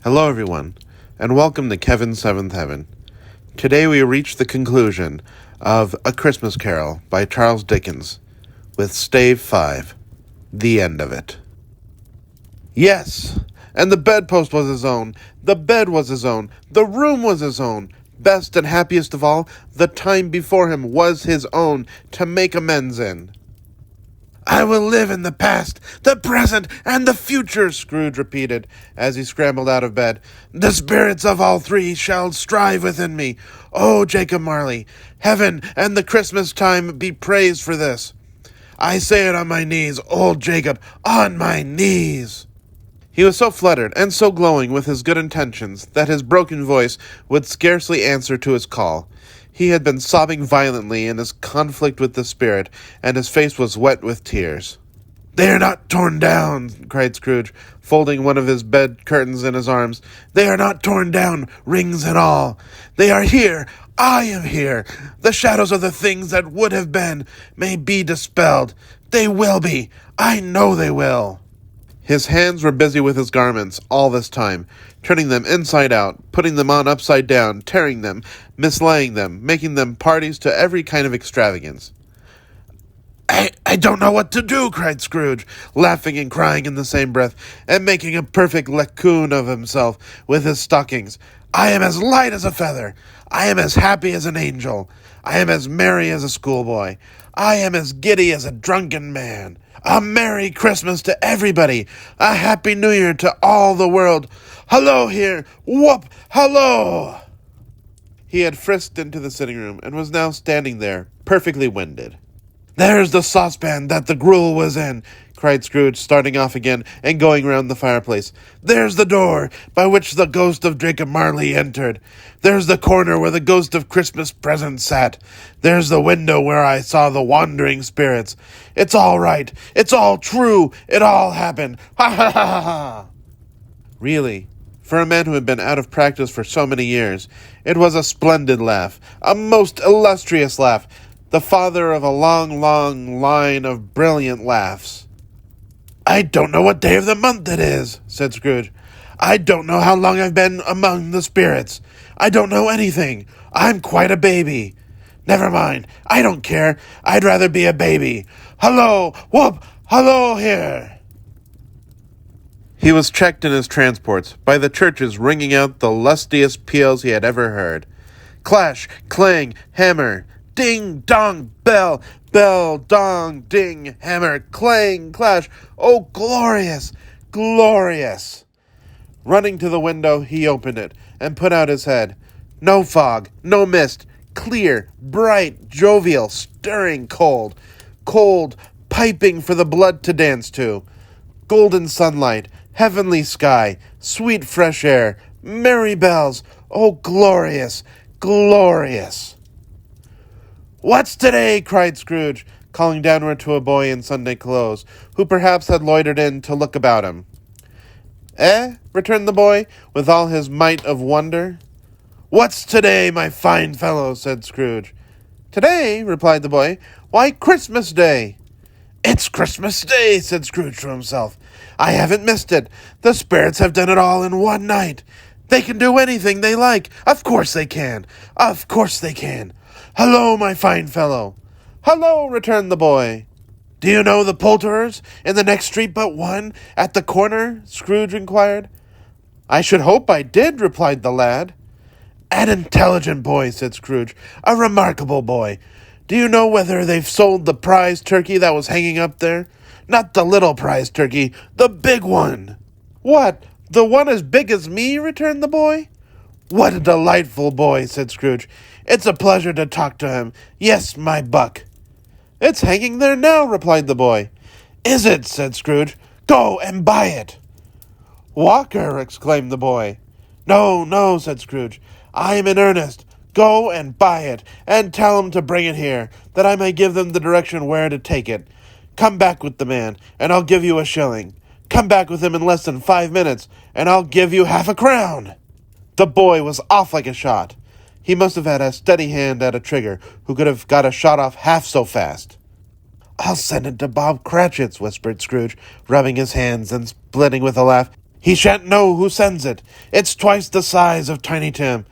Hello everyone, and welcome to Kevin's Seventh Heaven. Today we reach the conclusion of A Christmas Carol by Charles Dickens, with Stave 5, the end of it. Yes, and the bedpost was his own, the bed was his own, the room was his own. Best and happiest of all, the time before him was his own to make amends in. "I will live in the past, the present, and the future," Scrooge repeated, as he scrambled out of bed. "The spirits of all three shall strive within me. Oh, Jacob Marley, heaven and the Christmas time be praised for this. I say it on my knees, old Jacob, on my knees." He was so fluttered and so glowing with his good intentions that his broken voice would scarcely answer to his call. He had been sobbing violently in his conflict with the spirit, and his face was wet with tears. "They are not torn down," cried Scrooge, folding one of his bed curtains in his arms. "They are not torn down, rings and all. They are here. I am here. The shadows of the things that would have been may be dispelled. They will be. I know they will." His hands were busy with his garments all this time, turning them inside out, putting them on upside down, tearing them, mislaying them, making them parties to every kind of extravagance. I don't know what to do," cried Scrooge, laughing and crying in the same breath, and making a perfect leccoon of himself with his stockings. "I am as light as a feather. I am as happy as an angel. I am as merry as a schoolboy. I am as giddy as a drunken man. A Merry Christmas to everybody. A Happy New Year to all the world. Hello here. Whoop! Hello!" He had frisked into the sitting room and was now standing there, perfectly winded. "There's the saucepan that the gruel was in," cried Scrooge, starting off again and going round the fireplace. "There's the door by which the ghost of Jacob Marley entered. There's the corner where the ghost of Christmas present sat. There's the window where I saw the wandering spirits. It's all right. It's all true. It all happened. Ha ha ha ha ha!" Really, for a man who had been out of practice for so many years, it was a splendid laugh, a most illustrious laugh, the father of a long, long line of brilliant laughs. "I don't know what day of the month it is," said Scrooge. "I don't know how long I've been among the spirits. I don't know anything. I'm quite a baby. Never mind. I don't care. I'd rather be a baby. Hello! Whoop! Hello here!" He was checked in his transports by the churches ringing out the lustiest peals he had ever heard. Clash, clang, hammer, ding, dong, bell, bell, dong, ding, hammer, clang, clash. Oh, glorious, glorious! Running to the window, he opened it and put out his head. No fog, no mist, clear, bright, jovial, stirring cold, cold, piping for the blood to dance to. Golden sunlight, heavenly sky, sweet fresh air, merry bells. Oh, glorious, glorious! "What's today?" cried Scrooge, calling downward to a boy in Sunday clothes, who perhaps had loitered in to look about him. "Eh?" returned the boy, with all his might of wonder. "What's today, my fine fellow?" said Scrooge. "Today?" replied the boy. "Why, Christmas Day." "It's Christmas Day," said Scrooge to himself. "I haven't missed it. The spirits have done it all in one night. They can do anything they like. Of course they can. Of course they can. Hello, my fine fellow." "Hello," returned the boy. "Do you know the poulterers in the next street but one, at the corner?" Scrooge inquired. "I should hope I did," replied the lad. "An intelligent boy," said Scrooge. "A remarkable boy. Do you know whether they've sold the prize turkey that was hanging up there? Not the little prize turkey, the big one." "What, the one as big as me?" returned the boy. "What a delightful boy," said Scrooge. "It's a pleasure to talk to him. Yes, my buck." "It's hanging there now," replied the boy. "Is it?" said Scrooge. "Go and buy it." "Walker!" exclaimed the boy. "No, no," said Scrooge. "I am in earnest. Go and buy it, and tell them to bring it here, that I may give them the direction where to take it. Come back with the man, and I'll give you a shilling. Come back with him in less than 5 minutes, and I'll give you half a crown." The boy was off like a shot. He must have had a steady hand at a trigger who could have got a shot off half so fast. "I'll send it to Bob Cratchit's," whispered Scrooge, rubbing his hands and splitting with a laugh. He shan't know who sends it. It's twice the size of Tiny Tim.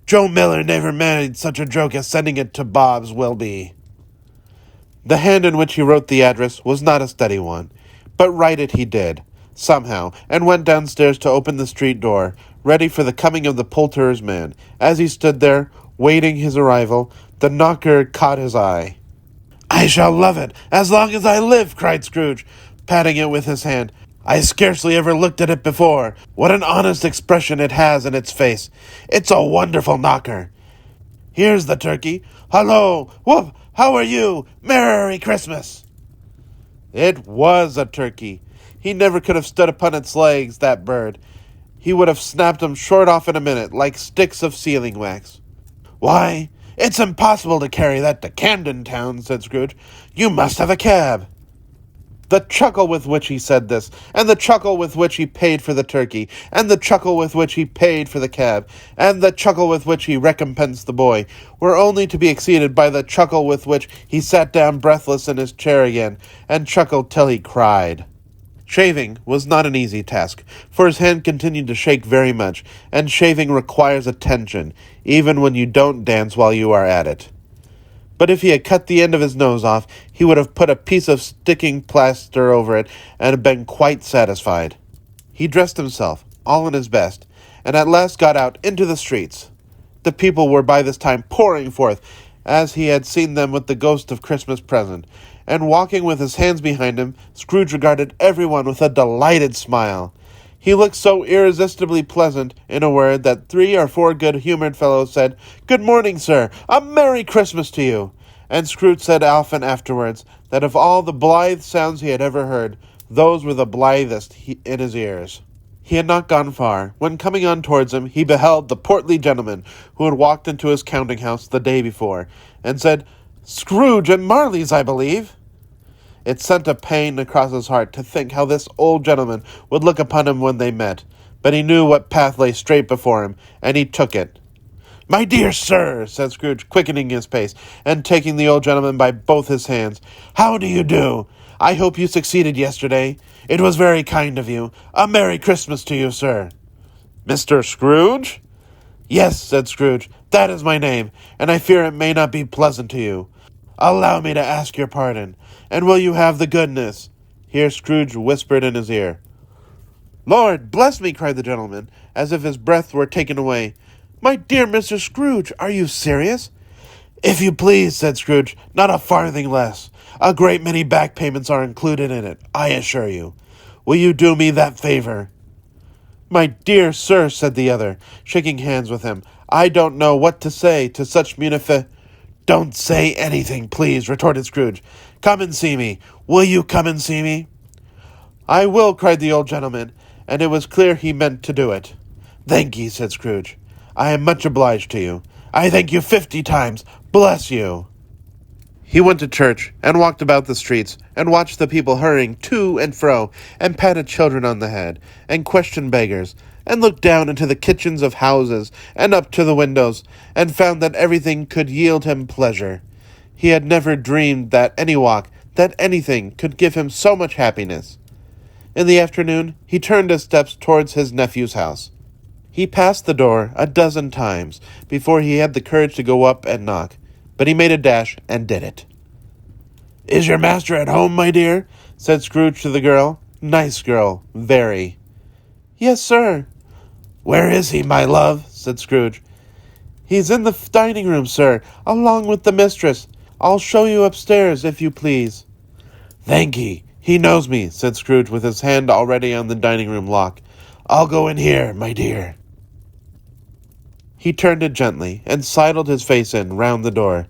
Joe Miller never made such a joke as sending it to Bob's will be. The hand in which he wrote the address was not a steady one, but write it he did, somehow, and went downstairs to open the street door, ready for the coming of the poulterer's man. As he stood there, waiting his arrival, the knocker caught his eye. "I shall love it, as long as I live," cried Scrooge, patting it with his hand. "I scarcely ever looked at it before. What an honest expression it has in its face. It's a wonderful knocker. Here's the turkey. Hullo! Whoop! How are you? Merry Christmas!" It was a turkey. He never could have stood upon its legs, that bird. He would have snapped 'em short off in a minute, like sticks of sealing wax. "Why, it's impossible to carry that to Camden Town," said Scrooge. "You must have a cab." The chuckle with which he said this, and the chuckle with which he paid for the turkey, and the chuckle with which he paid for the cab, and the chuckle with which he recompensed the boy, were only to be exceeded by the chuckle with which he sat down breathless in his chair again, and chuckled till he cried. Shaving was not an easy task, for his hand continued to shake very much, and shaving requires attention, even when you don't dance while you are at it. But if he had cut the end of his nose off, he would have put a piece of sticking plaster over it and been quite satisfied. He dressed himself, all in his best, and at last got out into the streets. The people were by this time pouring forth, as he had seen them with the ghost of Christmas present, and walking with his hands behind him, Scrooge regarded everyone with a delighted smile. He looked so irresistibly pleasant, in a word, that 3 or 4 good-humoured fellows said, "Good morning, sir. A Merry Christmas to you." And Scrooge said often afterwards that of all the blithe sounds he had ever heard, those were the blithest in his ears. He had not gone far, when coming on towards him, he beheld the portly gentleman who had walked into his counting-house the day before, and said, "Scrooge and Marley's, I believe." It sent a pain across his heart to think how this old gentleman would look upon him when they met, but he knew what path lay straight before him, and he took it. "My dear sir," said Scrooge, quickening his pace, and taking the old gentleman by both his hands, "how do you do? I hope you succeeded yesterday. It was very kind of you. A Merry Christmas to you, sir." "Mr. Scrooge?" "Yes," said Scrooge, "that is my name, and I fear it may not be pleasant to you. Allow me to ask your pardon, and will you have the goodness—" Here Scrooge whispered in his ear. "Lord bless me!" cried the gentleman, as if his breath were taken away. "My dear Mr. Scrooge, are you serious?" "If you please," said Scrooge, "not a farthing less. A great many back payments are included in it, I assure you. Will you do me that favor?" "My dear sir," said the other, shaking hands with him, "I don't know what to say to such "Don't say anything, please," retorted Scrooge. "Come and see me. Will you come and see me?" "I will," cried the old gentleman, and it was clear he meant to do it. "Thank ye," said Scrooge. "I am much obliged to you. I thank you 50 times. Bless you." He went to church, and walked about the streets, and watched the people hurrying to and fro, and patted children on the head, and questioned beggars, and looked down into the kitchens of houses, and up to the windows, and found that everything could yield him pleasure. He had never dreamed that any walk, that anything, could give him so much happiness. In the afternoon, he turned his steps towards his nephew's house. He passed the door a dozen times before he had the courage to go up and knock, but he made a dash and did it. "Is your master at home, my dear?" said Scrooge to the girl. Nice girl, very. "Yes, sir." "Where is he, my love?" said Scrooge. "He's in the dining room, sir, along with the mistress. I'll show you upstairs, if you please." "Thank ye. He knows me," said Scrooge, with his hand already on the dining room lock. "I'll go in here, my dear." He turned it gently, and sidled his face in round the door.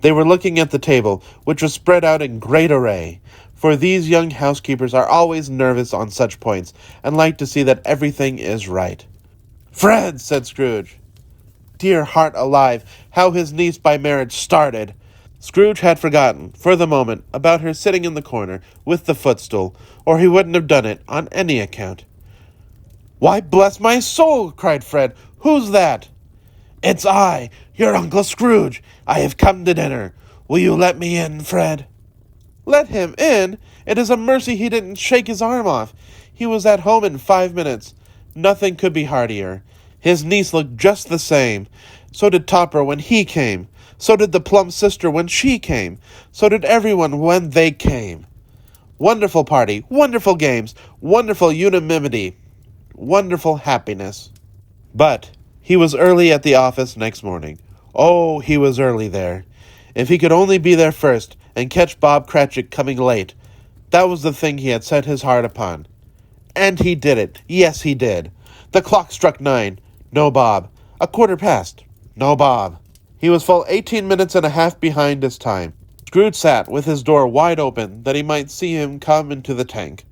They were looking at the table, which was spread out in great array, for these young housekeepers are always nervous on such points, and like to see that everything is right. "Fred," said Scrooge. Dear heart alive, how his niece by marriage started! Scrooge had forgotten, for the moment, about her sitting in the corner, with the footstool, or he wouldn't have done it on any account. "Why, bless my soul!" cried Fred. "Who's that?" "It's I, your Uncle Scrooge. I have come to dinner. Will you let me in, Fred?" "Let him in? It is a mercy he didn't shake his arm off. He was at home in 5 minutes. Nothing could be heartier. His niece looked just the same. So did Topper when he came. So did the plump sister when she came. So did everyone when they came. Wonderful party, wonderful games, wonderful unanimity, wonderful happiness. But he was early at the office next morning. Oh, he was early there. If he could only be there first and catch Bob Cratchit coming late, that was the thing he had set his heart upon. And he did it. Yes, he did. The clock struck 9. No Bob. 1:15. No Bob. He was full 18 minutes and a half behind his time. Scrooge sat with his door wide open that he might see him come into the tank.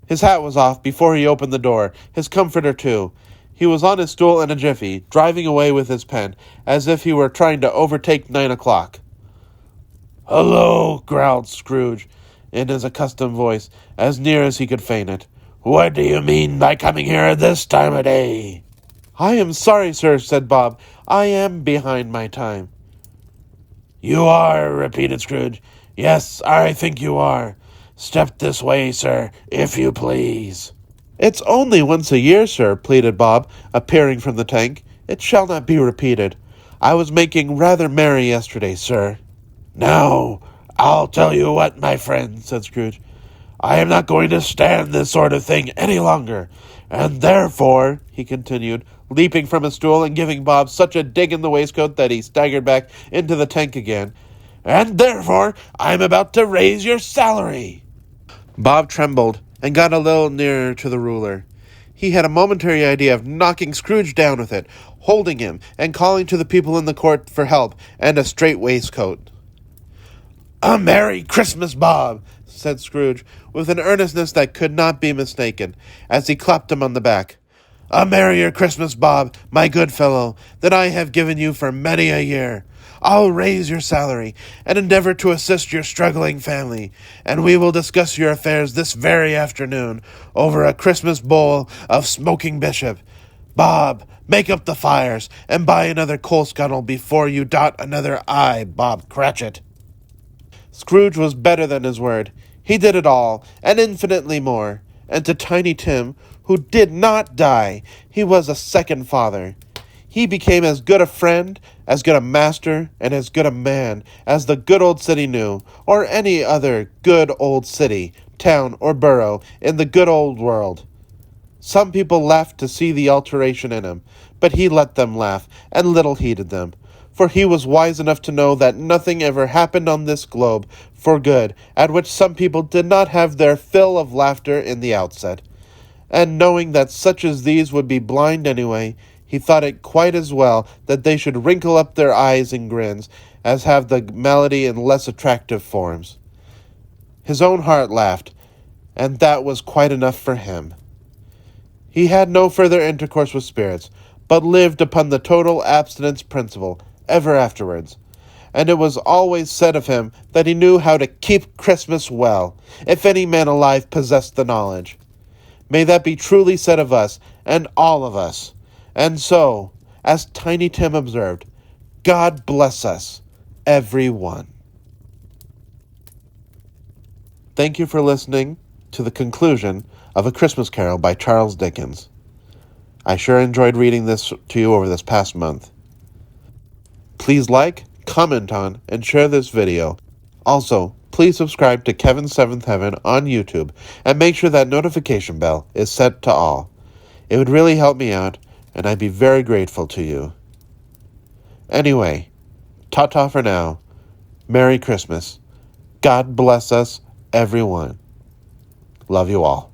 His hat was off before he opened the door, his comforter too. He was on his stool in a jiffy, driving away with his pen, as if he were trying to overtake 9 o'clock. "Hello," growled Scrooge, in his accustomed voice, as near as he could feign it. "What do you mean by coming here at this time of day?" "I am sorry, sir," said Bob. "I am behind my time." "You are," repeated Scrooge. "Yes, I think you are. Step this way, sir, if you please." "It's only once a year, sir," pleaded Bob, appearing from the tank. "It shall not be repeated. I was making rather merry yesterday, sir." "Now, I'll tell you what, my friend," said Scrooge. "I am not going to stand this sort of thing any longer, and therefore," he continued, leaping from his stool and giving Bob such a dig in the waistcoat that he staggered back into the tank again, "and therefore I'm about to raise your salary." Bob trembled and got a little nearer to the ruler. He had a momentary idea of knocking Scrooge down with it, holding him, and calling to the people in the court for help and a straight waistcoat. "A Merry Christmas, Bob," said Scrooge, with an earnestness that could not be mistaken, as he clapped him on the back. "A merrier Christmas, Bob, my good fellow, than I have given you for many a year. I'll raise your salary, and endeavor to assist your struggling family, and we will discuss your affairs this very afternoon, over a Christmas bowl of smoking bishop. Bob, make up the fires, and buy another coal scuttle before you dot another I, Bob Cratchit." Scrooge was better than his word. He did it all, and infinitely more. And to Tiny Tim, who did not die, he was a second father. He became as good a friend, as good a master, and as good a man as the good old city knew, or any other good old city, town, or borough in the good old world. Some people laughed to see the alteration in him, but he let them laugh, and little heeded them. For he was wise enough to know that nothing ever happened on this globe for good at which some people did not have their fill of laughter in the outset. And knowing that such as these would be blind anyway, he thought it quite as well that they should wrinkle up their eyes in grins as have the malady in less attractive forms. His own heart laughed, and that was quite enough for him. He had no further intercourse with spirits, but lived upon the total abstinence principle ever afterwards. And it was always said of him that he knew how to keep Christmas well, if any man alive possessed the knowledge. May that be truly said of us, and all of us. And so, as Tiny Tim observed, God bless us, every one. Thank you for listening to the conclusion of A Christmas Carol by Charles Dickens. I sure enjoyed reading this to you over this past month. Please like, comment on, and share this video. Also, please subscribe to Kevin's Seventh Heaven on YouTube and make sure that notification bell is set to all. It would really help me out, and I'd be very grateful to you. Anyway, ta-ta for now. Merry Christmas. God bless us, everyone. Love you all.